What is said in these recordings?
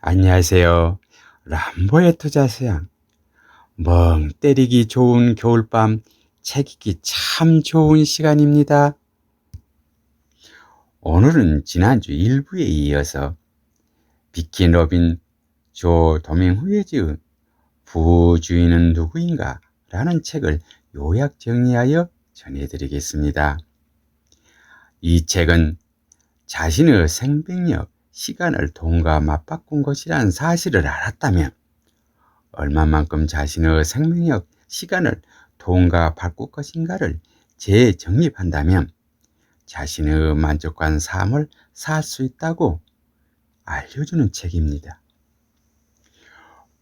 안녕하세요. 람보의 투자서양. 멍 때리기 좋은 겨울밤 책 읽기 참 좋은 시간입니다. 오늘은 지난주 1부에 이어서 비키 로빈 조 도밍후에즈의 부주인은 누구인가 라는 책을 요약 정리하여 전해드리겠습니다. 이 책은 자신의 생명력, 시간을 돈과 맞바꾼 것이라는 사실을 알았다면 얼마만큼 자신의 생명력, 시간을 돈과 바꿀 것인가를 재정립한다면 자신의 만족한 삶을 살 수 있다고 알려주는 책입니다.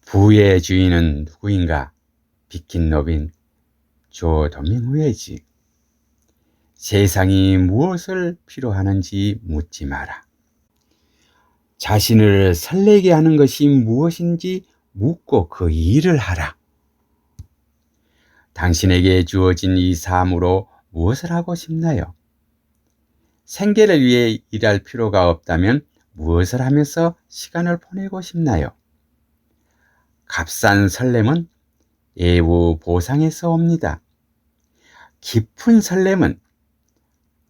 부의 주인은 누구인가? 비킨 로빈 조 도밍후에즈. 세상이 무엇을 필요하는지 묻지 마라. 자신을 설레게 하는 것이 무엇인지 묻고 그 일을 하라. 당신에게 주어진 이 삶으로 무엇을 하고 싶나요? 생계를 위해 일할 필요가 없다면 무엇을 하면서 시간을 보내고 싶나요? 값싼 설렘은 예우 보상에서 옵니다. 깊은 설렘은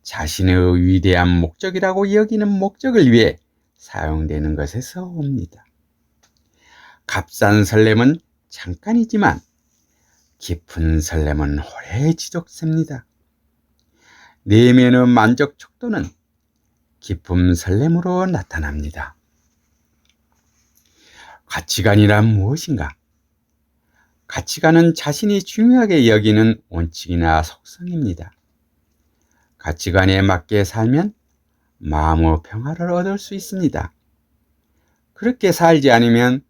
자신의 위대한 목적이라고 여기는 목적을 위해 사용되는 것에서 옵니다. 값싼 설렘은 잠깐이지만 깊은 설렘은 오래 지속됩니다. 내면의 만족 척도는 깊은 설렘으로 나타납니다. 가치관이란 무엇인가? 가치관은 자신이 중요하게 여기는 원칙이나 속성입니다. 가치관에 맞게 살면 마음의 평화를 얻을 수 있습니다. 그렇게 살지 않으면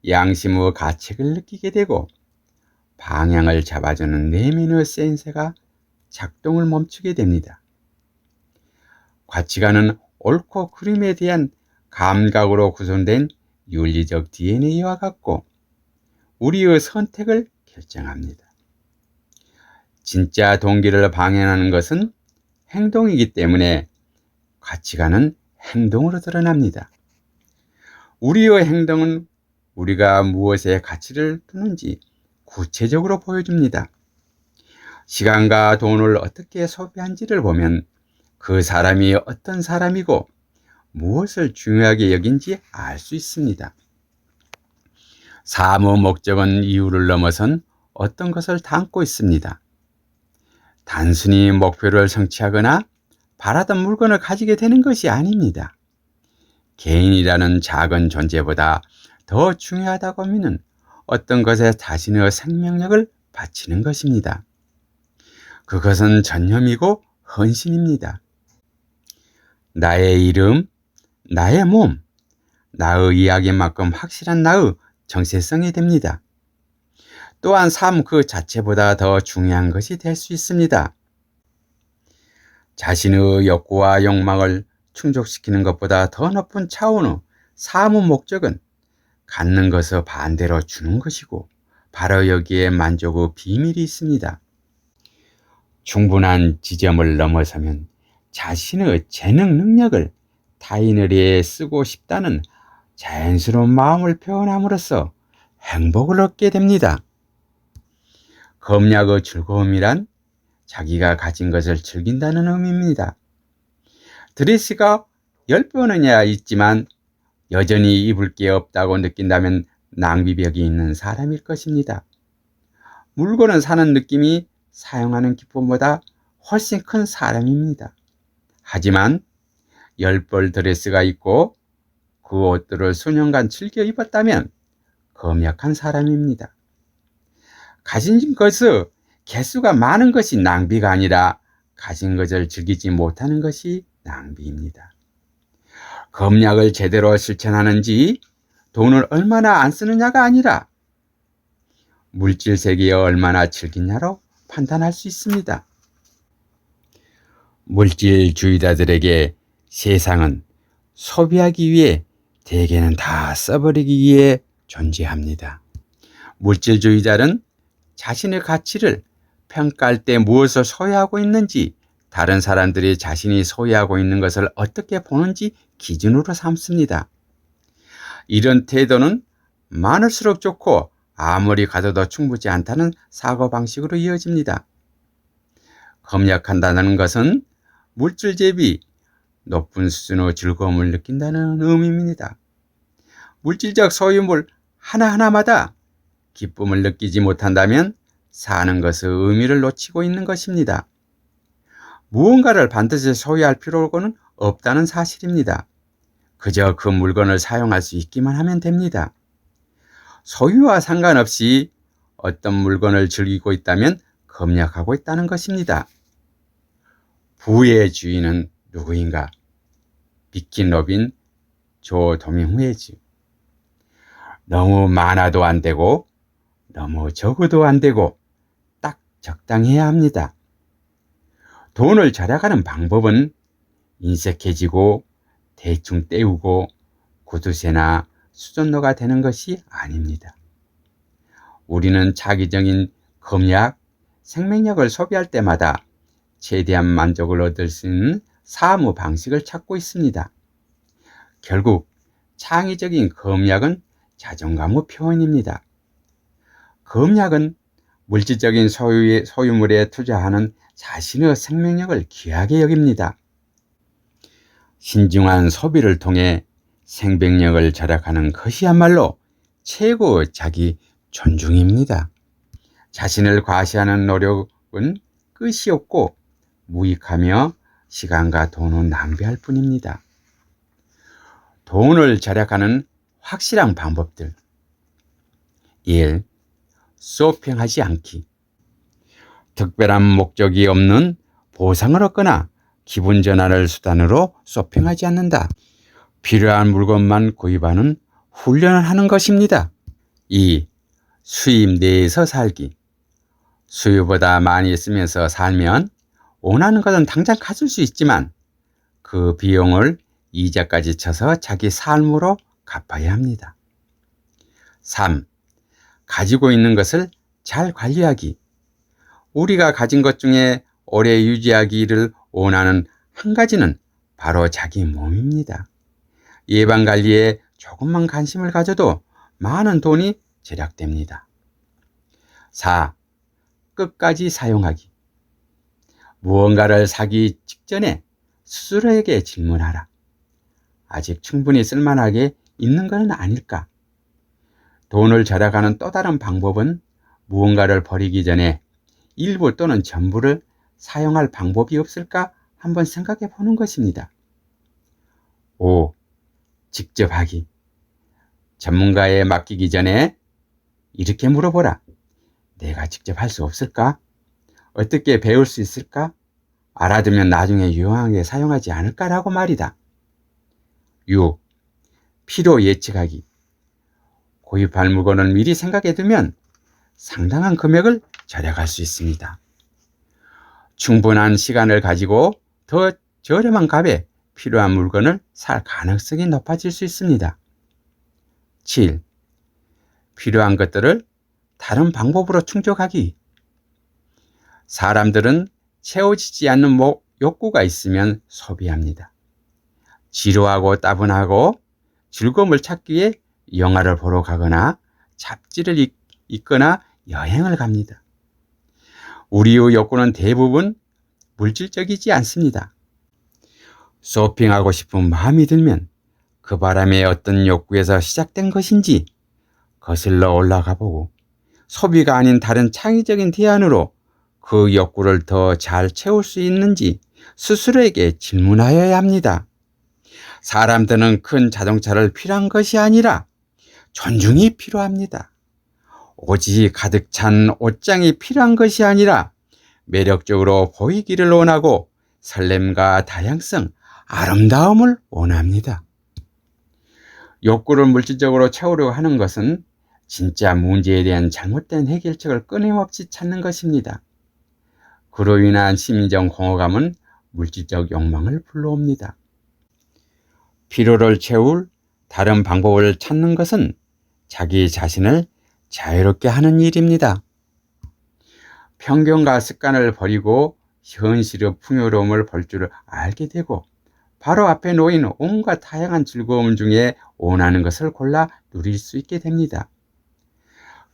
양심의 가책을 느끼게 되고 방향을 잡아주는 내면의 센서가 작동을 멈추게 됩니다. 가치관은 옳고 그름에 대한 감각으로 구성된 윤리적 DNA와 같고 우리의 선택을 결정합니다. 진짜 동기를 방해하는 것은 행동이기 때문에 가치관은 행동으로 드러납니다. 우리의 행동은 우리가 무엇에 가치를 두는지 구체적으로 보여줍니다. 시간과 돈을 어떻게 소비한지를 보면 그 사람이 어떤 사람이고 무엇을 중요하게 여긴지 알 수 있습니다. 삶의 목적은 이유를 넘어선 어떤 것을 담고 있습니다. 단순히 목표를 성취하거나 바라던 물건을 가지게 되는 것이 아닙니다. 개인이라는 작은 존재보다 더 중요하다고 믿는 어떤 것에 자신의 생명력을 바치는 것입니다. 그것은 전념이고 헌신입니다. 나의 이름, 나의 몸, 나의 이야기만큼 확실한 나의 정체성이 됩니다. 또한 삶 그 자체보다 더 중요한 것이 될 수 있습니다. 자신의 욕구와 욕망을 충족시키는 것보다 더 높은 차원의 삶의 목적은 갖는 것을 반대로 주는 것이고 바로 여기에 만족의 비밀이 있습니다. 충분한 지점을 넘어서면 자신의 재능 능력을 타인을 위해 쓰고 싶다는 자연스러운 마음을 표현함으로써 행복을 얻게 됩니다. 검약의 즐거움이란 자기가 가진 것을 즐긴다는 의미입니다. 드레스가 10번이나 있지만 여전히 입을 게 없다고 느낀다면 낭비벽이 있는 사람일 것입니다. 물건을 사는 느낌이 사용하는 기쁨보다 훨씬 큰 사람입니다. 하지만 10벌 드레스가 있고 그 옷들을 수년간 즐겨 입었다면 검약한 사람입니다. 가진 것의 개수가 많은 것이 낭비가 아니라 가진 것을 즐기지 못하는 것이 낭비입니다. 검약을 제대로 실천하는지 돈을 얼마나 안 쓰느냐가 아니라 물질 세계에 얼마나 즐기냐로 판단할 수 있습니다. 물질주의자들에게 세상은 소비하기 위해 대개는 다 써버리기 위해 존재합니다. 물질주의자는 자신의 가치를 평가할 때 무엇을 소유하고 있는지, 다른 사람들이 자신이 소유하고 있는 것을 어떻게 보는지 기준으로 삼습니다. 이런 태도는 많을수록 좋고 아무리 가져도 충분치 않다는 사고방식으로 이어집니다. 검약한다는 것은 물질 대비 높은 수준의 즐거움을 느낀다는 의미입니다. 물질적 소유물 하나하나마다 기쁨을 느끼지 못한다면 사는 것의 의미를 놓치고 있는 것입니다. 무언가를 반드시 소유할 필요는 없다는 사실입니다. 그저 그 물건을 사용할 수 있기만 하면 됩니다. 소유와 상관없이 어떤 물건을 즐기고 있다면 검약하고 있다는 것입니다. 부의 주인은 누구인가? 비킨 로빈 조 도밍후에지. 너무 많아도 안 되고 너무 적어도 안 되고 딱 적당해야 합니다. 돈을 절약하는 방법은 인색해지고 대충 때우고 구두쇠나 수전노가 되는 것이 아닙니다. 우리는 차기적인 검약, 생명력을 소비할 때마다 최대한 만족을 얻을 수 있는 사무 방식을 찾고 있습니다. 결국 창의적인 검약은 자존감의 표현입니다. 검약은 물질적인 소유물에 투자하는 자신의 생명력을 귀하게 여깁니다. 신중한 소비를 통해 생명력을 절약하는 것이야말로 최고의 자기 존중입니다. 자신을 과시하는 노력은 끝이 없고 무익하며 시간과 돈을 낭비할 뿐입니다. 돈을 절약하는 확실한 방법들. 1. 쇼핑하지 않기. 특별한 목적이 없는 보상을 얻거나 기분 전환을 수단으로 쇼핑하지 않는다. 필요한 물건만 구입하는 훈련을 하는 것입니다. 2. 수입 내에서 살기. 수요보다 많이 쓰면서 살면 원하는 것은 당장 가질 수 있지만 그 비용을 이자까지 쳐서 자기 삶으로 갚아야 합니다. 3. 가지고 있는 것을 잘 관리하기. 우리가 가진 것 중에 오래 유지하기를 원하는 한 가지는 바로 자기 몸입니다. 예방관리에 조금만 관심을 가져도 많은 돈이 절약됩니다. 4. 끝까지 사용하기. 무언가를 사기 직전에 스스로에게 질문하라. 아직 충분히 쓸만하게 있는 것은 아닐까? 돈을 절약하는 또 다른 방법은 무언가를 버리기 전에 일부 또는 전부를 사용할 방법이 없을까 한번 생각해 보는 것입니다. 5. 직접 하기. 전문가에 맡기기 전에 이렇게 물어보라. 내가 직접 할 수 없을까? 어떻게 배울 수 있을까? 알아두면 나중에 유용하게 사용하지 않을까라고 말이다. 6. 필요 예측하기. 구입할 물건을 미리 생각해 두면 상당한 금액을 절약할 수 있습니다. 충분한 시간을 가지고 더 저렴한 값에 필요한 물건을 살 가능성이 높아질 수 있습니다. 7. 필요한 것들을 다른 방법으로 충족하기. 사람들은 채워지지 않는 욕구가 있으면 소비합니다. 지루하고 따분하고 즐거움을 찾기 위해 영화를 보러 가거나 잡지를 읽거나 여행을 갑니다. 우리의 욕구는 대부분 물질적이지 않습니다. 쇼핑하고 싶은 마음이 들면 그 바람에 어떤 욕구에서 시작된 것인지 거슬러 올라가 보고 소비가 아닌 다른 창의적인 대안으로 그 욕구를 더 잘 채울 수 있는지 스스로에게 질문하여야 합니다. 사람들은 큰 자동차를 필요한 것이 아니라 존중이 필요합니다. 오지 가득 찬 옷장이 필요한 것이 아니라 매력적으로 보이기를 원하고 설렘과 다양성, 아름다움을 원합니다. 욕구를 물질적으로 채우려고 하는 것은 진짜 문제에 대한 잘못된 해결책을 끊임없이 찾는 것입니다. 그로 인한 심리적 공허감은 물질적 욕망을 불러옵니다. 필요를 채울 다른 방법을 찾는 것은 자기 자신을 자유롭게 하는 일입니다. 편견과 습관을 버리고 현실의 풍요로움을 볼 줄을 알게 되고 바로 앞에 놓인 온갖 다양한 즐거움 중에 원하는 것을 골라 누릴 수 있게 됩니다.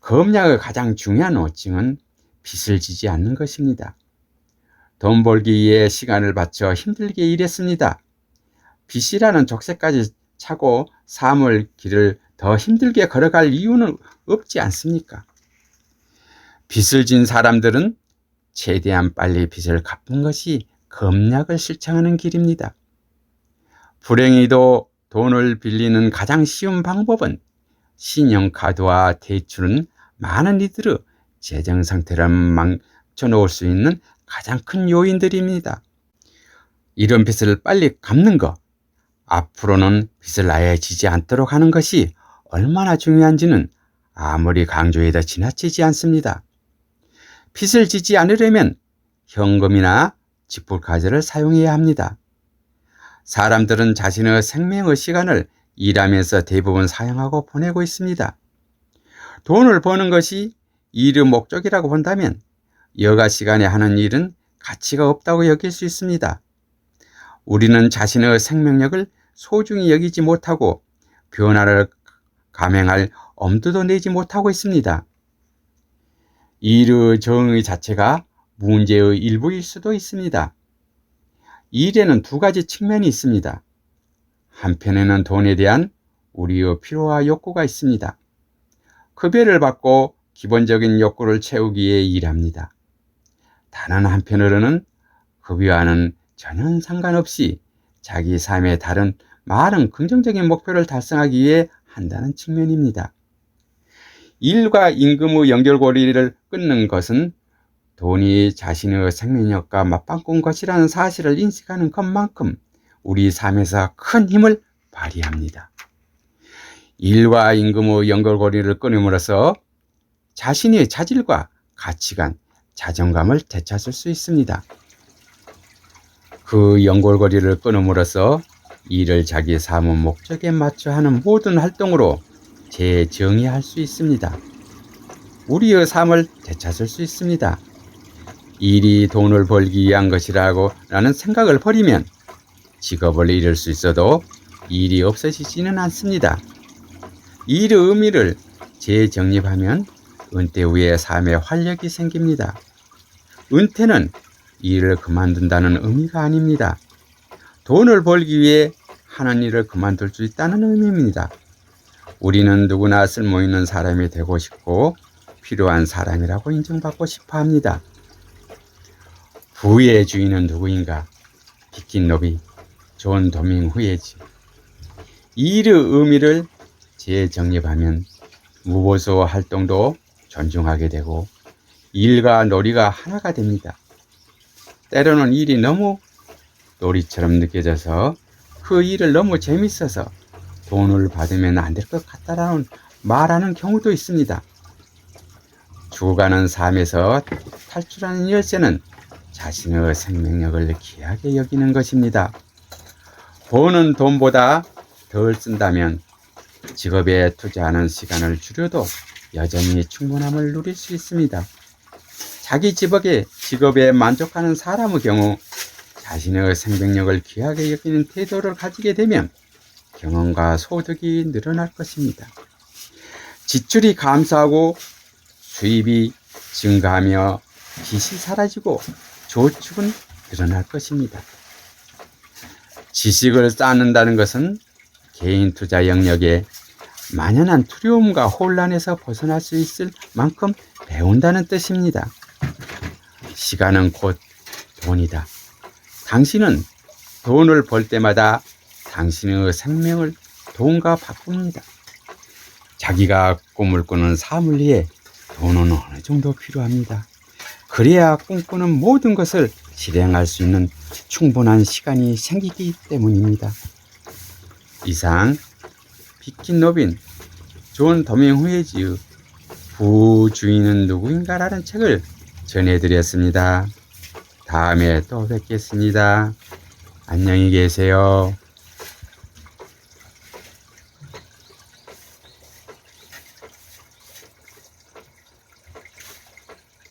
검약의 가장 중요한 호칭은 빚을 지지 않는 것입니다. 돈 벌기 위해 시간을 바쳐 힘들게 일했습니다. 빚이라는 족쇄까지 차고 삶의 길을 더 힘들게 걸어갈 이유는 없지 않습니까? 빚을 진 사람들은 최대한 빨리 빚을 갚는 것이 검약을 실천하는 길입니다. 불행히도 돈을 빌리는 가장 쉬운 방법은 신용카드와 대출은 많은 이들의 재정 상태를 망쳐놓을 수 있는 가장 큰 요인들입니다. 이런 빚을 빨리 갚는 것, 앞으로는 빚을 아예 지지 않도록 하는 것이 얼마나 중요한지는 아무리 강조해도 지나치지 않습니다. 빚을 지지 않으려면 현금이나 지불카드를 사용해야 합니다. 사람들은 자신의 생명의 시간을 일하면서 대부분 사용하고 보내고 있습니다. 돈을 버는 것이 일의 목적이라고 본다면 여가 시간에 하는 일은 가치가 없다고 여길 수 있습니다. 우리는 자신의 생명력을 소중히 여기지 못하고 변화를 감행할 엄두도 내지 못하고 있습니다. 일의 정의 자체가 문제의 일부일 수도 있습니다. 일에는 두 가지 측면이 있습니다. 한편에는 돈에 대한 우리의 필요와 욕구가 있습니다. 급여를 받고 기본적인 욕구를 채우기 위해 일합니다. 다른 한편으로는 급여와는 전혀 상관없이 자기 삶의 다른 많은 긍정적인 목표를 달성하기 위해 한다는 측면입니다. 일과 임금의 연결고리를 끊는 것은 돈이 자신의 생명력과 맞바꾼 것이라는 사실을 인식하는 것만큼 우리 삶에서 큰 힘을 발휘합니다. 일과 임금의 연결고리를 끊음으로써 자신의 자질과 가치관, 자존감을 되찾을 수 있습니다. 그 연결고리를 끊음으로써 일을 자기 삶의 목적에 맞춰 하는 모든 활동으로 재정의할 수 있습니다. 우리의 삶을 되찾을 수 있습니다. 일이 돈을 벌기 위한 것이라는 생각을 버리면 직업을 잃을 수 있어도 일이 없어지지는 않습니다. 일의 의미를 재정립하면 은퇴 후에 삶에 활력이 생깁니다. 은퇴는 일을 그만둔다는 의미가 아닙니다. 돈을 벌기 위해 하는 일을 그만둘 수 있다는 의미입니다. 우리는 누구나 쓸모있는 사람이 되고 싶고 필요한 사람이라고 인정받고 싶어 합니다. 부의 주인은 누구인가? 비킨노비, 존 도밍후에지. 일의 의미를 재정립하면 무보수 활동도 존중하게 되고 일과 놀이가 하나가 됩니다. 때로는 일이 너무 놀이처럼 느껴져서 그 일을 너무 재밌어서 돈을 받으면 안 될 것 같다라는 말하는 경우도 있습니다. 죽어가는 삶에서 탈출하는 열쇠는 자신의 생명력을 귀하게 여기는 것입니다. 버는 돈보다 덜 쓴다면 직업에 투자하는 시간을 줄여도 여전히 충분함을 누릴 수 있습니다. 자기 직업에 만족하는 사람의 경우 자신의 생명력을 귀하게 여기는 태도를 가지게 되면 경험과 소득이 늘어날 것입니다. 지출이 감소하고 수입이 증가하며 빚이 사라지고 저축은 늘어날 것입니다. 지식을 쌓는다는 것은 개인 투자 영역에 만연한 두려움과 혼란에서 벗어날 수 있을 만큼 배운다는 뜻입니다. 시간은 곧 돈이다. 당신은 돈을 벌 때마다 당신의 생명을 돈과 바꿉니다. 자기가 꿈을 꾸는 삶을 위해 돈은 어느 정도 필요합니다. 그래야 꿈꾸는 모든 것을 실행할 수 있는 충분한 시간이 생기기 때문입니다. 이상 비킨노빈 존 도밍후에지의 부주인은 누구인가라는 책을 전해드렸습니다. 다음에 또 뵙겠습니다. 안녕히 계세요.